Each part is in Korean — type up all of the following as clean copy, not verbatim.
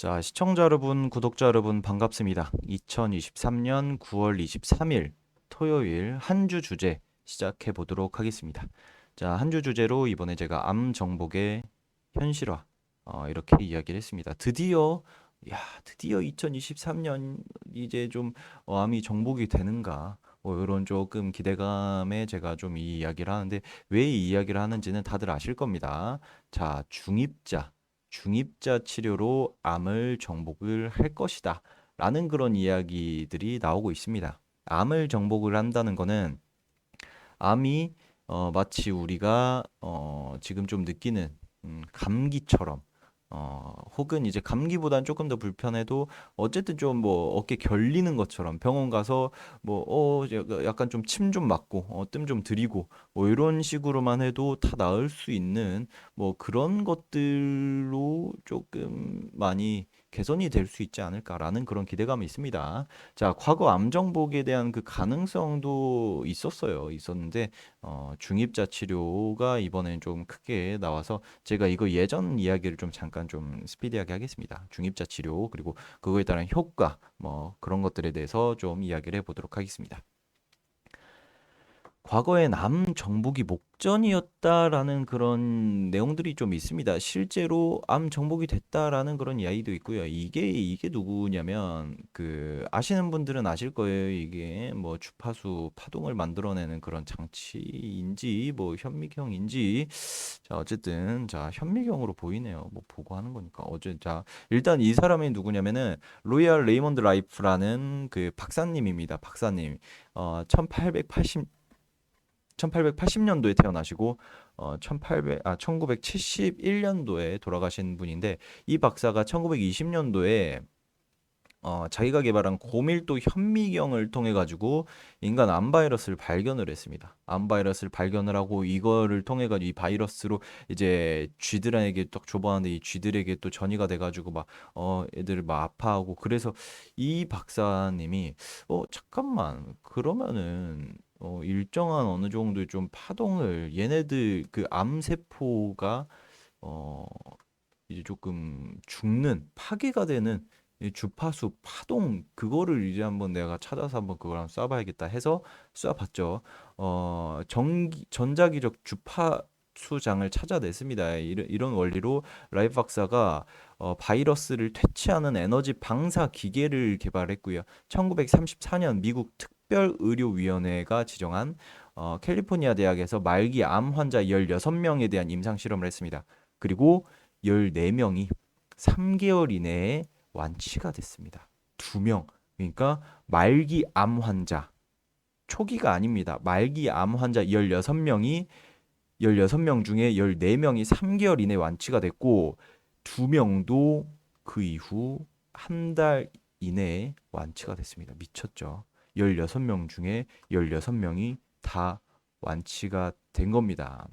자, 시청자 여러분, 구독자 여러분 반갑습니다. 2023년 9월 23일 토요일 한 주 주제 시작해 보도록 하겠습니다. 자, 한 주 주제로 이번에 제가 암 정복의 현실화 이렇게 이야기를 했습니다. 드디어 2023년 이제 좀 암이 정복이 되는가? 이런 조금 기대감에 제가 좀 이 이야기를 하는데 왜 이 이야기를 하는지는 다들 아실 겁니다. 자, 중입자 치료로 암을 정복을 할 것이다. 라는 그런 이야기들이 나오고 있습니다. 암을 정복을 한다는 거는 암이 마치 우리가 지금 좀 느끼는 감기처럼 혹은 이제 감기보단 조금 더 불편해도 어쨌든 좀 뭐 어깨 결리는 것처럼 병원 가서 뭐 약간 좀 침 좀 맞고 뜸 좀 들이고 뭐 이런 식으로만 해도 다 나을 수 있는 뭐 그런 것들로 조금 많이 개선이 될 수 있지 않을까라는 그런 기대감이 있습니다. 자, 과거 암 정복에 대한 그 가능성도 있었는데 중입자 치료가 이번엔 좀 크게 나와서 제가 이거 예전 이야기를 좀 잠깐 좀 스피디하게 하겠습니다. 중입자 치료 그리고 그거에 따른 효과 뭐 그런 것들에 대해서 좀 이야기를 해보도록 하겠습니다. 과거에 암 정복이 목전이었다라는 그런 내용들이 좀 있습니다. 실제로 암 정복이 됐다라는 그런 이야기도 있고요. 이게 누구냐면 그 아시는 분들은 아실 거예요. 이게 뭐 주파수 파동을 만들어내는 그런 장치인지 뭐 현미경인지 자 어쨌든 자 현미경으로 보이네요. 뭐 보고 하는 거니까 어제 자 일단 이 사람이 누구냐면은 로얄 레이먼드 라이프라는 그 박사님입니다. 박사님 1880년도에 태어나시고 1971년도에 돌아가신 분인데 이 박사가 1920년도에 자기가 개발한 고밀도 현미경을 통해 가지고 인간 암 바이러스를 발견을 했습니다. 암 바이러스를 발견을 하고 이거를 통해 가지고 이 바이러스로 이제 쥐들에게 딱 줘봤는데 이 쥐들에게 또 전이가 돼 가지고 막 애들 막 아파하고 그래서 이 박사님이 잠깐만 그러면은 일정한 어느 정도의 좀 파동을 얘네들 그 암세포가 어 이제 조금 죽는 파괴가 되는 이 주파수 파동 그거를 이제 한번 내가 찾아서 한번 그걸 한번 쏴봐야겠다 해서 쏴봤죠. 전자기력 주파수장을 찾아냈습니다. 이런 원리로 라이프 박사가 바이러스를 퇴치하는 에너지 방사 기계를 개발했고요. 1934년 미국 특별의료위원회가 지정한 캘리포니아 대학에서 말기 암 환자 16명에 대한 임상 실험을 했습니다. 그리고 14명이 3개월 이내에 완치가 됐습니다. 2명. 그러니까 말기 암 환자 초기가 아닙니다. 말기 암 환자 16명 중에 14명이 3개월 이내 완치가 됐고 2명도 그 이후 한 달 이내에 완치가 됐습니다. 미쳤죠. 16명 중에 16명이 다 완치가 된 겁니다.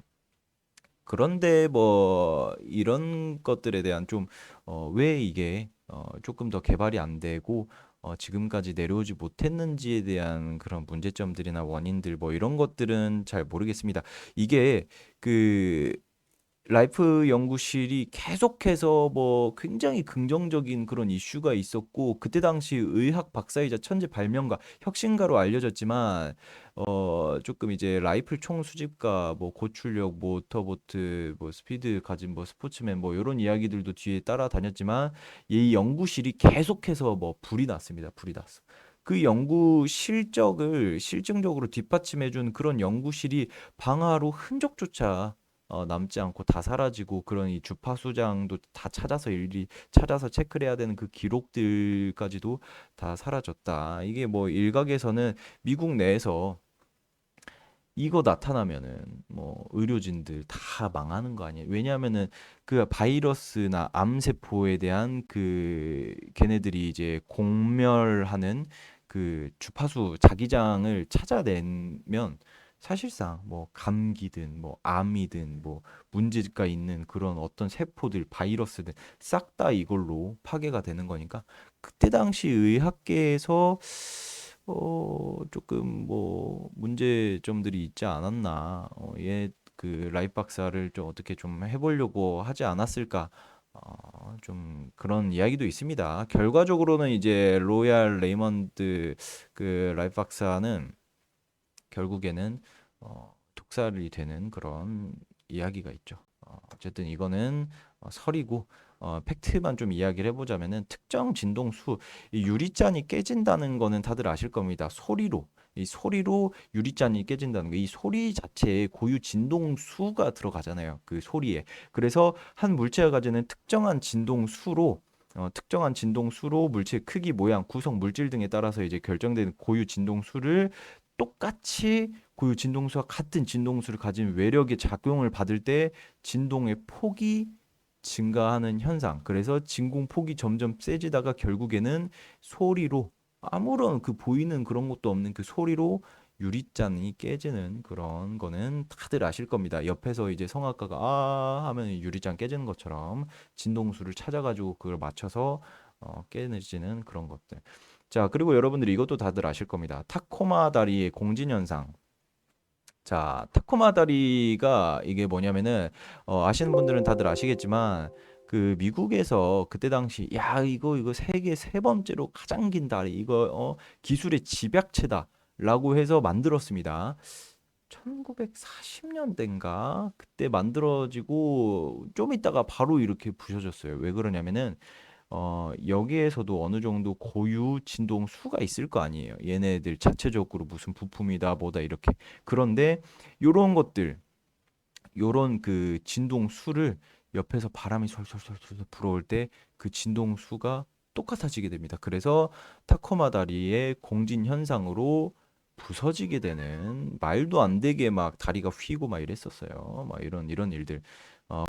그런데 뭐 이런 것들에 대한 좀 왜 이게 조금 더 개발이 안 되고 지금까지 내려오지 못했는지에 대한 그런 문제점들이나 원인들 뭐 이런 것들은 잘 모르겠습니다. 이게 그 라이프 연구실이 계속해서 뭐 굉장히 긍정적인 그런 이슈가 있었고 그때 당시 의학 박사이자 천재 발명가, 혁신가로 알려졌지만 조금 이제 라이플 총 수집가, 뭐 고출력, 모터보트, 뭐 스피드 가진 뭐 스포츠맨 뭐 이런 이야기들도 뒤에 따라다녔지만 이 연구실이 계속해서 뭐 불이 났습니다. 불이 났어. 그 연구 실적을 실증적으로 뒷받침해준 그런 연구실이 방화로 흔적조차 남지 않고 다 사라지고 그런 이 주파수장도 다 찾아서 일일이 찾아서 체크를 해야 되는 그 기록들까지도 다 사라졌다. 이게 뭐 일각에서는 미국 내에서 이거 나타나면은 뭐 의료진들 다 망하는 거 아니에요? 왜냐하면은 그 바이러스나 암세포에 대한 그 걔네들이 이제 공멸하는 그 주파수 자기장을 찾아내면 사실상 뭐 감기든 뭐 암이든 뭐 문제가 있는 그런 어떤 세포들 바이러스들 싹 다 이걸로 파괴가 되는 거니까 그때 당시 의학계에서 조금 뭐 문제점들이 있지 않았나. 얘 그 라이프 박사를 좀 어떻게 좀 해보려고 하지 않았을까. 좀 그런 이야기도 있습니다. 결과적으로는 이제 로얄 레이먼드 그 라이프 박사는 결국에는 독살이 되는 그런 이야기가 있죠. 어쨌든 이거는 설이고 팩트만 좀 이야기를 해보자면은 특정 진동수 이 유리잔이 깨진다는 거는 다들 아실 겁니다. 소리로 이 소리로 유리잔이 깨진다는 거, 이 소리 자체에 고유 진동수가 들어가잖아요. 그 소리에. 그래서 한 물체가 가지는 특정한 진동수로 물체의 크기, 모양, 구성, 물질 등에 따라서 이제 결정되는 고유 진동수를 똑같이 고유 진동수와 같은 진동수를 가진 외력의 작용을 받을 때 진동의 폭이 증가하는 현상. 그래서 진공 폭이 점점 세지다가 결국에는 소리로 아무런 그 보이는 그런 것도 없는 그 소리로 유리잔이 깨지는 그런 거는 다들 아실 겁니다. 옆에서 이제 성악가가 아 하면 유리잔 깨지는 것처럼 진동수를 찾아가지고 그걸 맞춰서 깨지는 그런 것들. 자, 그리고 여러분들이 이것도 다들 아실 겁니다. 타코마 다리의 공진 현상. 자, 타코마 다리가 이게 뭐냐면은 아시는 분들은 다들 아시겠지만 그 미국에서 그때 당시 야 이거 세계 세 번째로 가장 긴 다리 이거 기술의 집약체다라고 해서 만들었습니다. 1940년대인가 그때 만들어지고 좀 있다가 바로 이렇게 부셔졌어요. 왜 그러냐면은 여기에서도 어느 정도 고유 진동 수가 있을 거 아니에요. 얘네들 자체적으로 무슨 부품이다 뭐다 이렇게. 그런데 요런 것들, 요런 그 진동 수를 옆에서 바람이 솔솔솔솔 불어올 때 그 진동 수가 똑같아지게 됩니다. 그래서 타코마 다리의 공진 현상으로 부서지게 되는 말도 안 되게 막 다리가 휘고 막 이랬었어요. 막 이런 일들.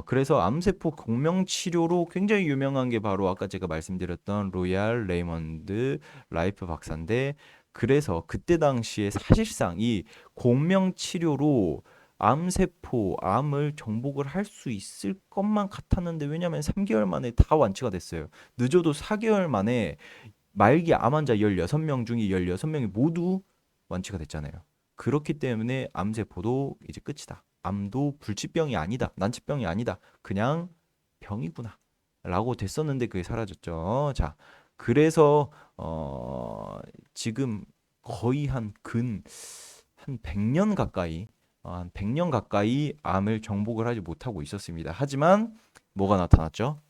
그래서 암세포 공명 치료로 굉장히 유명한 게 바로 아까 제가 말씀드렸던 로얄 레이먼드 라이프 박사인데 그래서 그때 당시에 사실상 이 공명 치료로 암세포, 암을 정복을 할 수 있을 것만 같았는데 왜냐면 3개월 만에 다 완치가 됐어요. 늦어도 4개월 만에 말기 암 환자 16명 중에 16명이 모두 완치가 됐잖아요. 그렇기 때문에 암세포도 이제 끝이다. 암도 불치병이 아니다. 난치병이 아니다. 그냥 병이구나. 라고 됐었는데 그게 사라졌죠. 자, 그래서 지금 거의 한 100년 가까이 한 100년 가까이 암을 정복을 하지 못하고 있었습니다. 하지만 뭐가 나타났죠?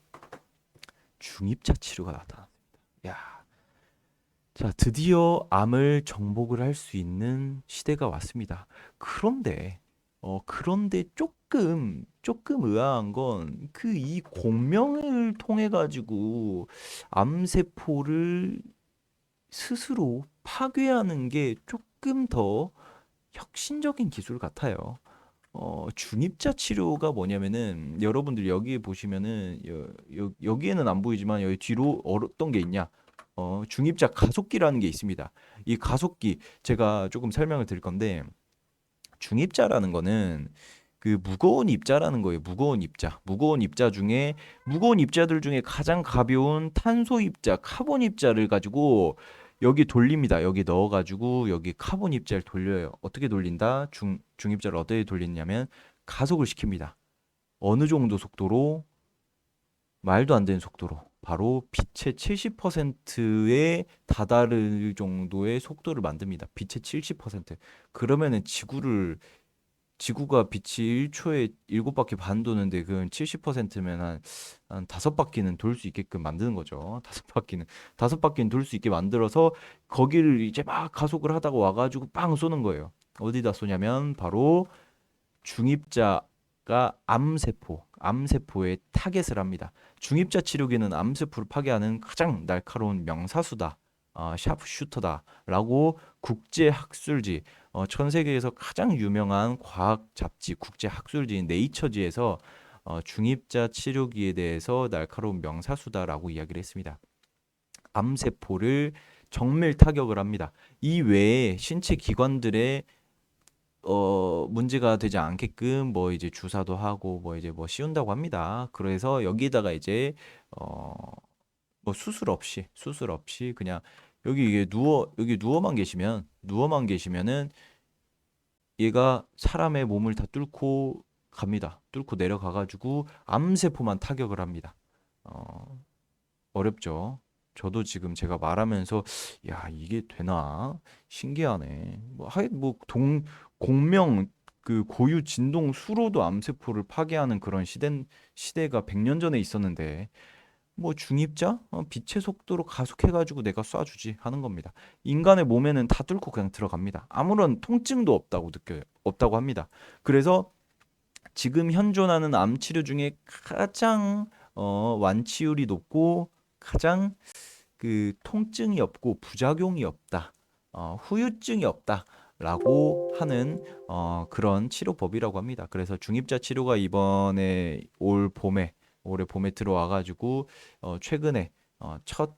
중입자 치료가 나타났습니다. 야, 자, 드디어 암을 정복을 할 수 있는 시대가 왔습니다. 그런데 조금 의아한 건 그 이 공명을 통해 가지고 암세포를 스스로 파괴하는 게 조금 더 혁신적인 기술 같아요. 중입자 치료가 뭐냐면은 여러분들 여기에 보시면은 여기에는 안 보이지만 여기 뒤로 어떤 게 있냐? 중입자 가속기라는 게 있습니다. 이 가속기 제가 조금 설명을 드릴 건데 중입자라는 거는 그 무거운 입자라는 거예요. 무거운 입자. 무거운 입자들 중에 가장 가벼운 탄소 입자, 카본 입자를 가지고 여기 돌립니다. 여기 넣어 가지고 여기 카본 입자를 돌려요. 어떻게 돌린다? 중입자를 어떻게 돌리냐면 가속을 시킵니다. 어느 정도 속도로 말도 안 되는 속도로 바로 빛의 70%에 다다를 정도의 속도를 만듭니다. 빛의 70%. 그러면은 지구가 빛이 1초에 7바퀴 반 도는데 그건 70%면 한 5바퀴는 돌 수 있게끔 만드는 거죠. 5바퀴는 돌 수 있게 만들어서 거기를 이제 막 가속을 하다가 와가지고 빵 쏘는 거예요. 어디다 쏘냐면 바로 중입자가 암세포에 타겟을 합니다. 중입자 치료기는 암세포를 파괴하는 가장 날카로운 명사수다. 샤프슈터다라고 국제학술지 전 세계에서 가장 유명한 과학 잡지 국제학술지인 네이처지에서 중입자 치료기에 대해서 날카로운 명사수다라고 이야기를 했습니다. 암세포를 정밀 타격을 합니다. 이 외에 신체 기관들의 문제가 되지 않게끔 뭐 이제 주사도 하고 뭐 이제 뭐 씌운다고 합니다. 그래서 여기다가 이제 어, 뭐 수술 없이 그냥 여기 누워만 계시면은 얘가 사람의 몸을 다 뚫고 갑니다. 뚫고 내려가 가지고 암세포만 타격을 합니다. 어렵죠. 저도 지금 제가 말하면서 야, 이게 되나? 신기하네. 공명 그 고유 진동 수로도 암세포를 파괴하는 그런 시대가 100년 전에 있었는데 뭐 중입자 빛의 속도로 가속해가지고 내가 쏴주지 하는 겁니다. 인간의 몸에는 다 뚫고 그냥 들어갑니다. 아무런 통증도 없다고 합니다. 그래서 지금 현존하는 암 치료 중에 가장 완치율이 높고 가장 그 통증이 없고 부작용이 없다, 후유증이 없다라고 하는 그런 치료법이라고 합니다. 그래서 중입자 치료가 이번에 올해 봄에 들어와가지고 최근에 첫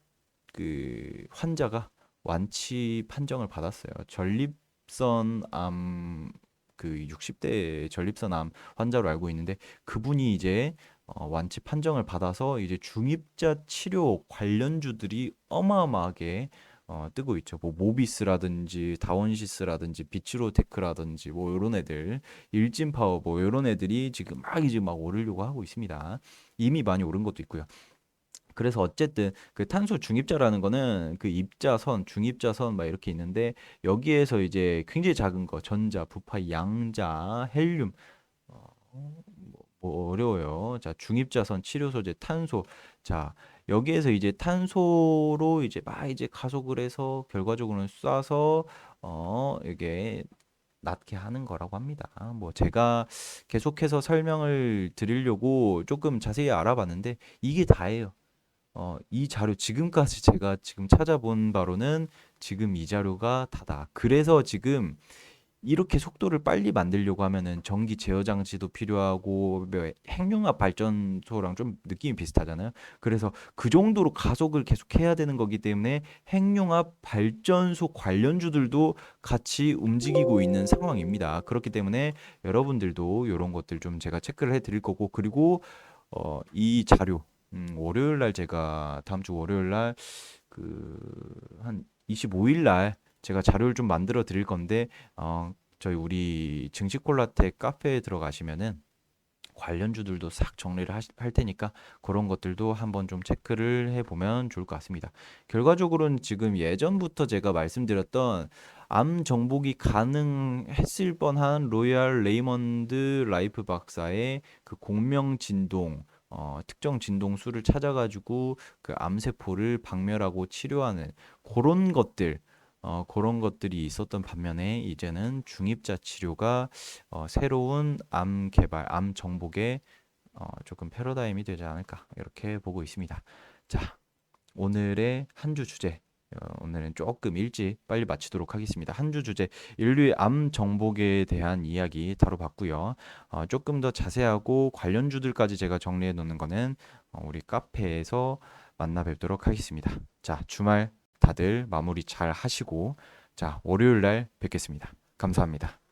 그 환자가 완치 판정을 받았어요. 전립선 암 그 60대 전립선 암 환자로 알고 있는데 그분이 이제 완치 판정을 받아서 이제 중입자 치료 관련주들이 어마어마하게 뜨고 있죠. 뭐 모비스라든지 다원시스라든지 비츠로테크라든지 뭐 이런 애들, 일진파워 뭐 이런 애들이 지금 막 오르려고 하고 있습니다. 이미 많이 오른 것도 있고요. 그래서 어쨌든 그 탄소 중입자라는 거는 그 입자선, 중입자선 막 이렇게 있는데 여기에서 이제 굉장히 작은 거 전자, 부파, 양자, 헬륨 뭐 어려워요. 자, 중입자선 치료 소재 탄소. 자, 여기에서 이제 탄소로 이제 막 이제 가속을 해서 결과적으로는 쏴서 이게 낫게 하는 거라고 합니다. 뭐 제가 계속해서 설명을 드리려고 조금 자세히 알아봤는데 이게 다예요. 이 자료 지금까지 제가 지금 찾아본 바로는 지금 이 자료가 다다. 그래서 지금 이렇게 속도를 빨리 만들려고 하면은 전기 제어 장치도 필요하고 뭐 핵융합 발전소랑 좀 느낌이 비슷하잖아요. 그래서 그 정도로 가속을 계속 해야 되는 거기 때문에 핵융합 발전소 관련주들도 같이 움직이고 있는 상황입니다. 그렇기 때문에 여러분들도 이런 것들 좀 제가 체크를 해 드릴 거고 그리고 이 자료 월요일 날 제가 다음 주 월요일 날 그 한 25일 날 제가 자료를 좀 만들어 드릴 건데 저희 우리 증시콜라텍 카페에 들어가시면은 관련주들도 싹 정리를 할 테니까 그런 것들도 한번 좀 체크를 해보면 좋을 것 같습니다. 결과적으로는 지금 예전부터 제가 말씀드렸던 암 정복이 가능했을 뻔한 로얄 레이먼드 라이프 박사의 그 공명 진동 특정 진동수를 찾아가지고 그 암세포를 박멸하고 치료하는 그런 것들 그런 것들이 있었던 반면에 이제는 중입자 치료가 새로운 암 개발, 암 정복의 조금 패러다임이 되지 않을까 이렇게 보고 있습니다. 자, 오늘의 한 주 주제. 오늘은 조금 일찍 빨리 마치도록 하겠습니다. 한 주 주제 인류의 암 정복에 대한 이야기 다뤄봤고요. 조금 더 자세하고 관련주들까지 제가 정리해 놓는 거는 우리 카페에서 만나 뵙도록 하겠습니다. 자, 주말 다들 마무리 잘 하시고 자, 월요일 날 뵙겠습니다. 감사합니다.